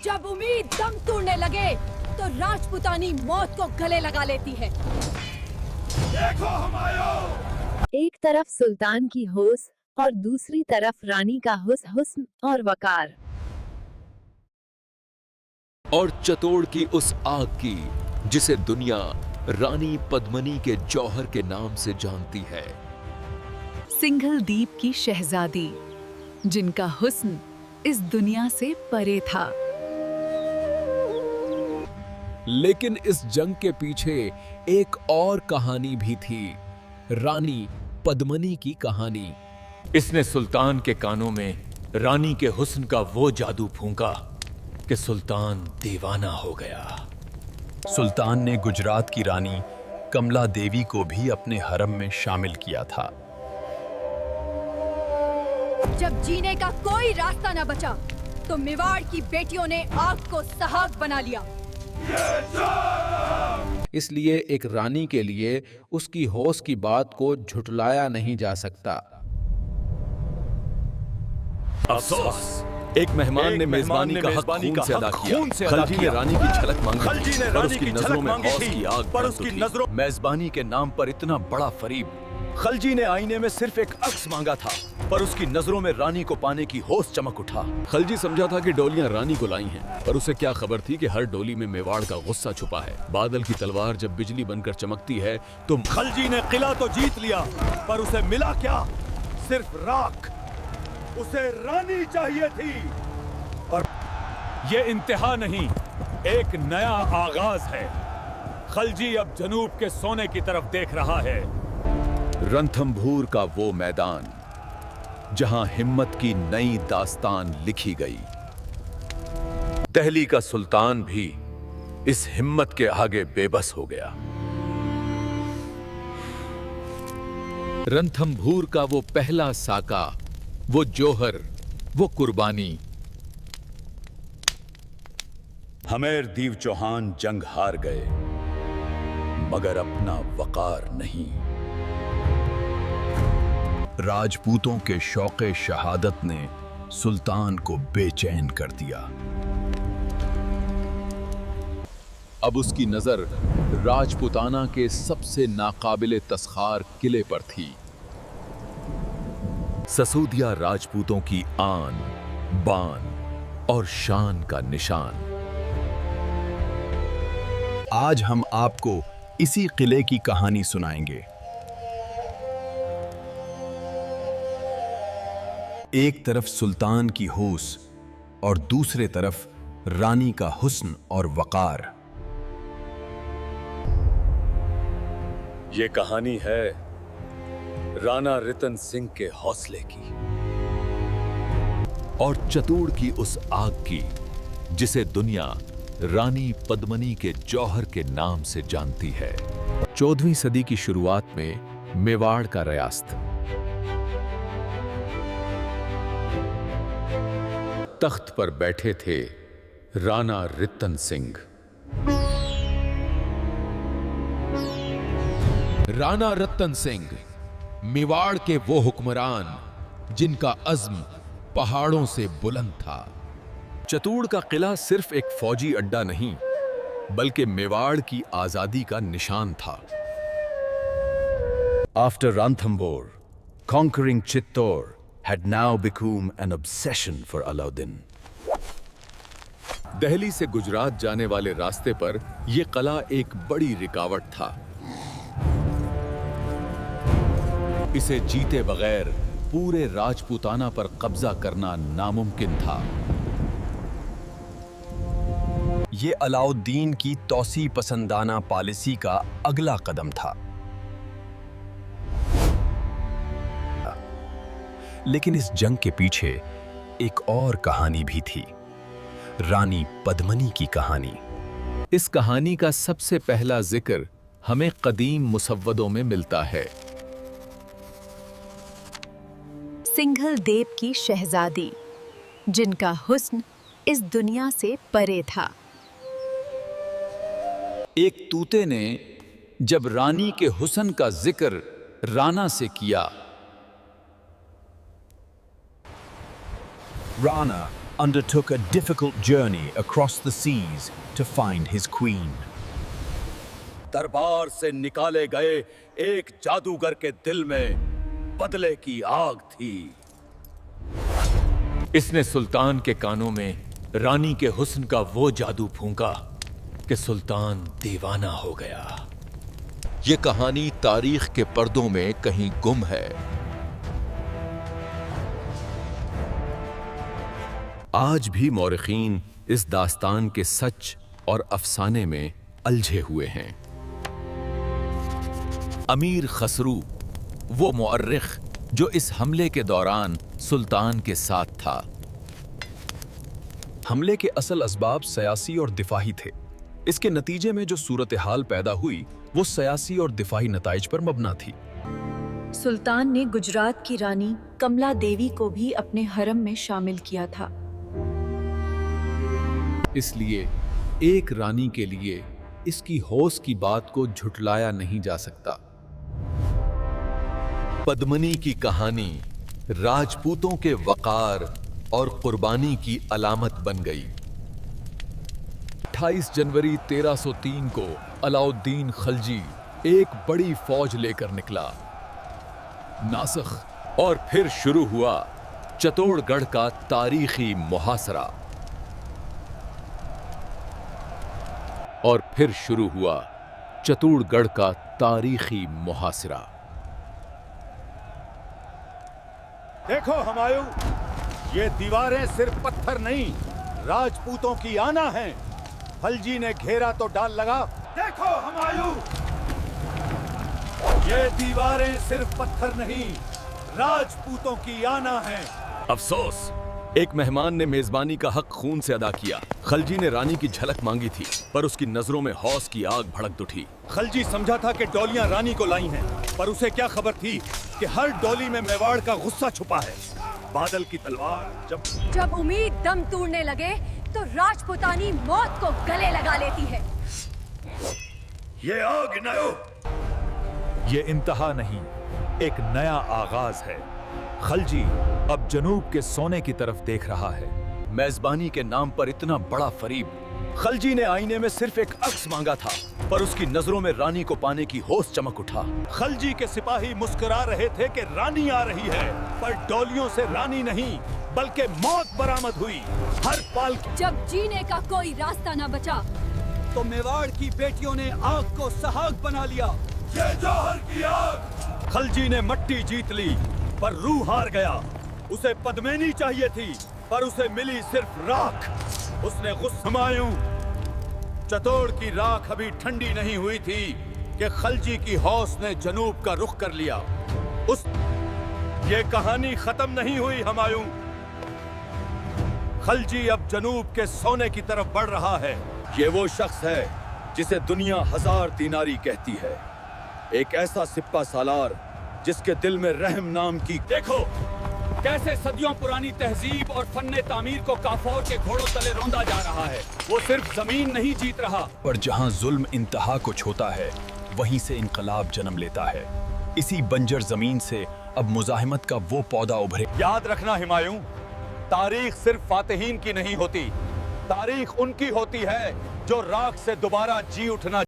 जब उम्मीद दम तोड़ने लगे तो राजपुतानी मौत को गले लगा लेती है। देखो हुमायूं! एक तरफ सुल्तान की होश और दूसरी तरफ रानी का हुस्न और वकार। और चतोड़ की उस आग की जिसे दुनिया रानी पद्मनी के जौहर के नाम से जानती है। सिंघल द्वीप की शहजादी जिनका हुस्न इस दुनिया से परे था। लेकिन इस जंग के पीछे एक और कहानी भी थी, रानी पद्मनी की कहानी। इसने सुल्तान के कानों में रानी के हुस्न का वो जादू फूंका कि सुल्तान दीवाना हो गया। सुल्तान ने गुजरात की रानी कमला देवी को भी अपने हरम में शामिल किया था। जब जीने का कोई रास्ता न बचा तो मेवाड़ की बेटियों ने आग को सहाग बना लिया। इसलिए एक रानी के लिए उसकी होश की बात को झुठलाया नहीं जा सकता। अफसोस, एक मेहमान ने मेजबानी का हक खून से अदा किया। खलजी ने रानी की झलक मांगी खलजी ने पर रानी उसकी की नजरों झलक में मांगी हौस थी, की आग पर बरस उसकी उठी। नजरों मेजबानी के नाम पर इतना बड़ा फरीब। खलजी ने आईने में सिर्फ एक अक्स मांगा था, पर उसकी नजरों में रानी को पाने की होश चमक उठा। खलजी समझा था कि डोलियां रानी को लाई हैं, पर उसे क्या खबर थी कि हर डोली में मेवाड़ का गुस्सा छुपा है। बादल की तलवार जब बिजली बनकर चमकती है तो खलजी ने किला तो जीत लिया, पर उसे मिला क्या? सिर्फ राख। उसे रानी चाहिए थी। और ये इंतहा नहीं, एक नया आगाज है। खलजी अब जनूब के सोने की तरफ देख रहा है। रणथंभौर का वो मैदान जहां हिम्मत की नई दास्तान लिखी गई। दिल्ली का सुल्तान भी इस हिम्मत के आगे बेबस हो गया। रणथंभौर का वो पहला साका, वो जौहर, वो कुर्बानी। हमेर दीव चौहान जंग हार गए, मगर अपना वकार नहीं। राजपूतों के शौक़े शहादत ने सुल्तान को बेचैन कर दिया। अब उसकी नजर राजपुताना के सबसे नाकाबिले तस्खार किले पर थी। ससूदिया राजपूतों की आन, बान और शान का निशान। आज हम आपको इसी किले की कहानी सुनाएंगे। एक तरफ सुल्तान की होश और दूसरे तरफ रानी का हुस्न और वकार। ये कहानी है राणा रतन सिंह के हौसले की और चतुड़ की उस आग की जिसे दुनिया रानी पद्मनी के जौहर के नाम से जानती है। 14वीं सदी की शुरुआत में मेवाड़ का रियासत तख्त पर बैठे थे राणा रतन सिंह। राणा रतन सिंह मेवाड़ के वो हुक्मरान जिनका अज़्म पहाड़ों से बुलंद था। चतुड़ का किला सिर्फ एक फौजी अड्डा नहीं, बल्कि मेवाड़ की आजादी का निशान था। After Ranthambore, conquering Chittor had now become an obsession for Alauddin. Delhi से गुजरात जाने वाले रास्ते पर यह किला एक बड़ी रुकावट था। इसे जीते बगैर पूरे राजपूताना पर कब्जा करना नामुमकिन था। ये अलाउद्दीन की तौसी पसंदाना पॉलिसी का अगला कदम था। लेकिन इस जंग के पीछे एक और कहानी भी थी, रानी पद्मनी की कहानी। इस कहानी का सबसे पहला जिक्र हमें कदीम मुसव्वदों में मिलता है। सिंघल द्वीप की शहजादी जिनका हुस्न इस दुनिया से परे था। एक तूते ने जब रानी के हुस्न का जिक्र राणा से किया, Rana, undertook a difficult journey across the seas to find his queen. दरबार से निकाले गए एक जादूगर के दिल में बदले की आग थी। इसने सुल्तान के कानों में रानी के हुस्न का वो जादू फूंका कि सुल्तान दीवाना हो गया। ये कहानी तारीख के पर्दों में कहीं गुम है। आज भी मौरिखीन इस दास्तान के सच और अफसाने में उलझे हुए हैं। अमीर खसरू, वो मुअर्रिख जो इस हमले के दौरान सुल्तान के साथ था। हमले के असल असबाब सियासी और दिफाही थे। इसके नतीजे में जो सूरत हाल पैदा हुई वो सियासी और दिफाही नताइज पर मबना थी। सुल्तान ने गुजरात की रानी कमला देवी को भी अपने हरम में शामिल किया था। इसलिए एक रानी के लिए इसकी हौस की बात को झुटलाया नहीं जा सकता। पद्मनी की कहानी राजपूतों के वकार और कुर्बानी की अलामत बन गई। 28 जनवरी 1303 को अलाउद्दीन खलजी एक बड़ी फौज लेकर निकला। नासख और फिर शुरू हुआ चित्तौड़गढ़ का तारीखी मुहासरा। और फिर शुरू हुआ चित्तौड़गढ़ का तारीखी मुहासरा। देखो हुमायूं, ये दीवारें सिर्फ पत्थर नहीं, राजपूतों की आना है। खलजी ने घेरा तो डाल लगा। देखो हुमायूं, ये दीवारें सिर्फ पत्थर नहीं, राजपूतों की आना है। अफसोस, एक मेहमान ने मेजबानी का हक खून से अदा किया। खलजी ने रानी की झलक मांगी थी, पर उसकी नजरों में हौस की आग भड़क उठी। खलजी समझा था कि डोलियां रानी को लाई हैं, पर उसे क्या खबर थी कि हर डोली में मेवाड़ का गुस्सा छुपा है। बादल की तलवार जब उम्मीद दम तोड़ने लगे तो राजपुतानी मौत को गले लगा लेती है। ये आग नयो, ये इंतहा नहीं, एक नया आगाज है। खलजी अब जनूब के सोने की तरफ देख रहा है। मेजबानी के नाम पर इतना बड़ा फरीब। खलजी ने आईने में सिर्फ एक अक्स मांगा था, पर उसकी नजरों में रानी को पाने की होश चमक उठा। खलजी के सिपाही मुस्कुरा रहे थे कि रानी आ रही है, पर डोलियों से रानी नहीं बल्कि मौत बरामद हुई। हर पाल जब जीने का कोई रास्ता न बचा तो मेवाड़ की बेटियों ने आग को सहाग बना लिया। ये जौहर की आग। खलजी ने मट्टी जीत ली, पर रूह हार गया। उसे पद्मिनी चाहिए थी, पर उसे मिली सिर्फ राख। उसने हुमायूं, चित्तौड़ की राख अभी ठंडी नहीं हुई थी कि खलजी की हौस ने जनूब का रुख कर लिया। ये कहानी खत्म नहीं हुई हुमायूं। खलजी अब जनूब के सोने की तरफ बढ़ रहा है। ये वो शख्स है जिसे दुनिया 1000 दीनारी कहती है। एक ऐसा सिप्पा सालार जिसके दिल में रहम नाम की। देखो कैसे सदियों पुरानी तहजीब और फन्ने तामीर को काफौर के घोड़ों तले रौंदा जा रहा है। वो सिर्फ जमीन नहीं जीत रहा, पर जहां जुल्म इंतहा को छूता है वहीं से इनकलाब जन्म लेता है। इसी बंजर जमीन से अब मुजाहिमत का वो पौधा उभरे। याद रखना हुमायूं, तारीख सिर्फ फातिहीन की नहीं होती, तारीख उनकी होती है जो राख से दोबारा जी उठना